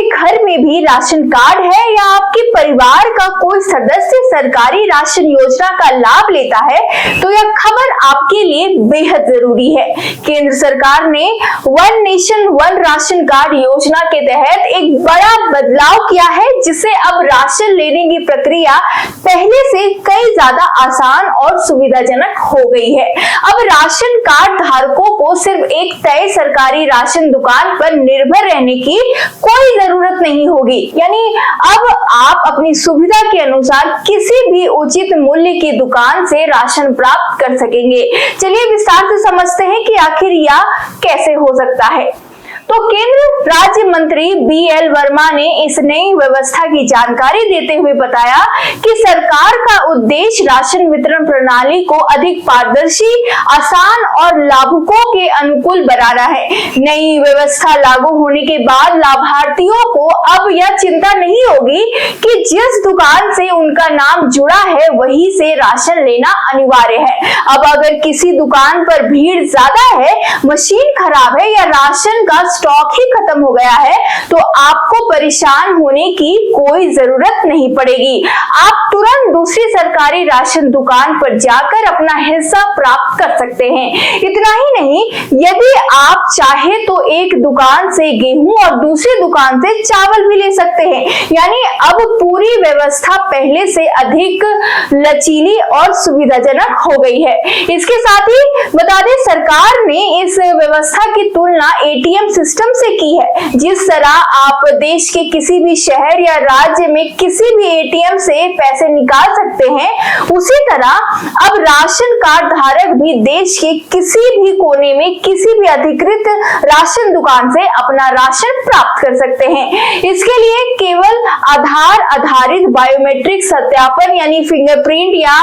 आपके घर में भी राशन कार्ड है या आपके परिवार का कोई सदस्य सरकारी राशन योजना का लाभ लेता है तो यह खबर आपके लिए बेहद जरूरी है। केंद्र सरकार ने one nation one ration card योजना के तहत एक बड़ा बदलाव किया है, जिससे अब राशन लेने की प्रक्रिया पहले से कई ज्यादा आसान और सुविधाजनक हो गई है। अब राशन कार्ड धारकों को सिर्फ एक तय सरकारी राशन दुकान पर निर्भर रहने की कोई जरूरत नहीं होगी, यानी अब आप अपनी सुविधा के अनुसार किसी भी उचित मूल्य की दुकान से राशन प्राप्त कर सकेंगे। चलिए विस्तार से समझते हैं कि आखिर यह कैसे हो सकता है। तो केंद्र राज्य मंत्री BL वर्मा ने इस नई व्यवस्था की जानकारी देते हुए बताया कि सरकार का उद्देश्य राशन वितरण प्रणाली को अधिक पारदर्शी, आसान और लाभुकों के अनुकूल बनाना है। नई व्यवस्था लागू होने के बाद लाभार्थियों को अब यह चिंता नहीं होगी कि जिस दुकान से उनका नाम जुड़ा है वहीं से राशन लेना अनिवार्य है। अब अगर किसी दुकान पर भीड़ ज्यादा है, मशीन खराब है या राशन का स्टॉक ही खत्म हो गया है तो आपको परेशान होने की कोई जरूरत नहीं पड़ेगी। आप तुरंत दूसरी सरकारी राशन दुकान पर जाकर अपना हिस्सा प्राप्त कर सकते हैं। इतना ही नहीं, यदि आप चाहे तो एक दुकान से गेहूं और दूसरी दुकान से चावल भी ले सकते हैं। यानी अब पूरी व्यवस्था पहले से अधिक लचीली और सुविधाजनक हो गई है। इसके साथ ही बता दें, सरकार ने इस व्यवस्था की तुलना ATM सिस्टम से की है। जिस तरह आप देश के किसी भी शहर या राज्य में किसी भी ATM से पैसे निकाल सकते हैं, उसी तरह अब राशन कार्ड धारक भी देश के किसी भी कोने में किसी भी अधिकृत राशन दुकान से अपना राशन प्राप्त कर सकते हैं। इसके लिए केवल आधार आधारित बायोमेट्रिक सत्यापन यानी फिंगरप्रिंट या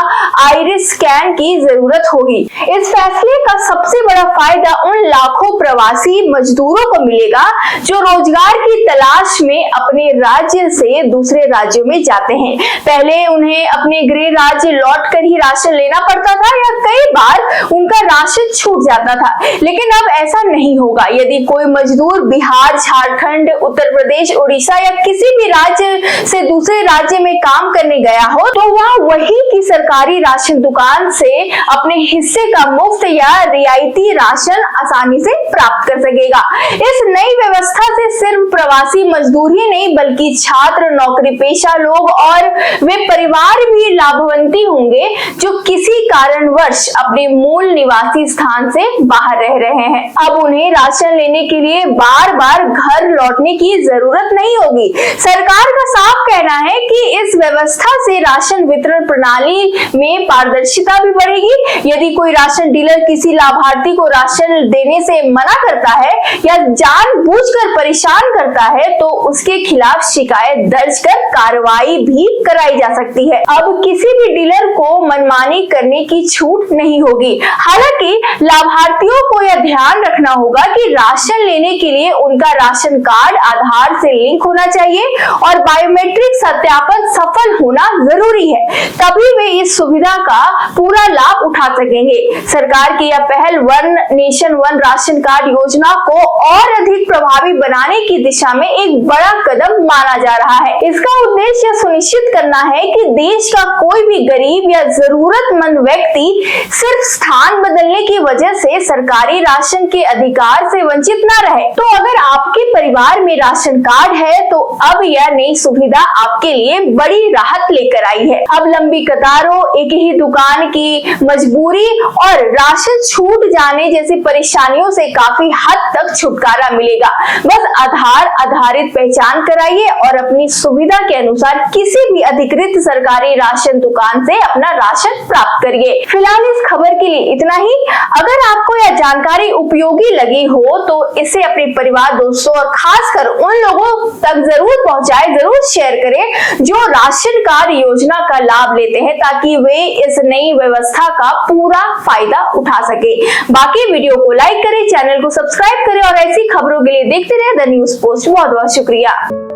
आइरिस स्कैन की जरूरत होगी। इस फैसले का सबसे बड़ा फायदा उन लाखों प्रवासी मजदूरों को मिलेगा जो रोजगार की तलाश में अपने राज्य से दूसरे राज्यों में जाते हैं। पहले उन्हें अपने गृह राज्य लौटकर ही राशन लेना पड़ता था या कई बार उनका राशन छूट जाता था, लेकिन अब ऐसा नहीं होगा। यदि कोई मजदूर बिहार, झारखंड, उत्तर प्रदेश, उड़ीसा या किसी भी राज्य से दूसरे राज्य में काम करने गया हो तो वह वही की सरकारी राशन दुकान से अपने हिस्से का मुफ्त या रियायती राशन आसानी से प्राप्त कर सकेगा। इस नई व्यवस्था से सिर्फ प्रवासी मजदूर ही नहीं बल्कि छात्र, नौकरी पेशा लोग और वे परिवार भी लाभान्वित होंगे जो किसी कारणवश अपने मूल निवासी स्थान से बाहर रह रहे हैं। अब उन्हें राशन लेने के लिए बार बार घर लौटने की जरूरत नहीं होगी। सरकार का साफ कहना है कि इस व्यवस्था से राशन वितरण प्रणाली में पारदर्शिता भी बढ़ेगी। यदि कोई राशन डीलर किसी लाभार्थी को राशन देने से मना करता है या जानबूझकर परेशान करता है तो उसके खिलाफ शिकायत दर्ज कर कार्रवाई भी कराई जा सकती है। अब किसी भी डीलर को मनमानी करने की छूट नहीं होगी। हालांकि लाभार्थियों को यह ध्यान रखना होगा कि राशन लेने के लिए उनका राशन कार्ड आधार से लिंक होना चाहिए और बायोमेट्रिक सत्यापन सफल होना जरूरी है, तभी वे इस सुविधा का पूरा लाभ उठा सकेंगे। सरकार की यह पहल one nation one ration card योजना को और अधिक प्रभावी बनाने की दिशा में एक बड़ा कदम माना जा रहा है। इसका उद्देश्य सुनिश्चित करना है कि देश का कोई भी गरीब या जरूरतमंद व्यक्ति सिर्फ स्थान बदलने की वजह से सरकारी राशन के अधिकार से वंचित न रहे। तो अगर आपके परिवार में राशन कार्ड है तो अब यह नई सुविधा आपके लिए बड़ी राहत लेकर आई है। अब लंबी कतारों, एक ही दुकान की मजबूरी और राशन छूट जाने जैसी परेशानियों से काफी हद तक छुटकारा मिलेगा। बस आधार आधारित पहचान कराइए और अपनी सुविधा के अनुसार किसी भी अधिकृत सरकारी राशन दुकान से अपना राशन प्राप्त करिए। फिलहाल इस खबर के लिए इतना ही। अगर आपको यह जानकारी उपयोगी लगी हो तो इसे अपने परिवार, दोस्तों और खासकर उन लोगों तक जरूर पहुंचाएं, जरूर शेयर करें जो राशन कार्ड योजना का लाभ लेते हैं, ताकि वे इस नई व्यवस्था का पूरा फायदा उठा सके। बाकी वीडियो को लाइक करें, चैनल को सब्सक्राइब करें और ऐसी खबरों के लिए देखते रहे द न्यूज पोस्ट। बहुत बहुत शुक्रिया।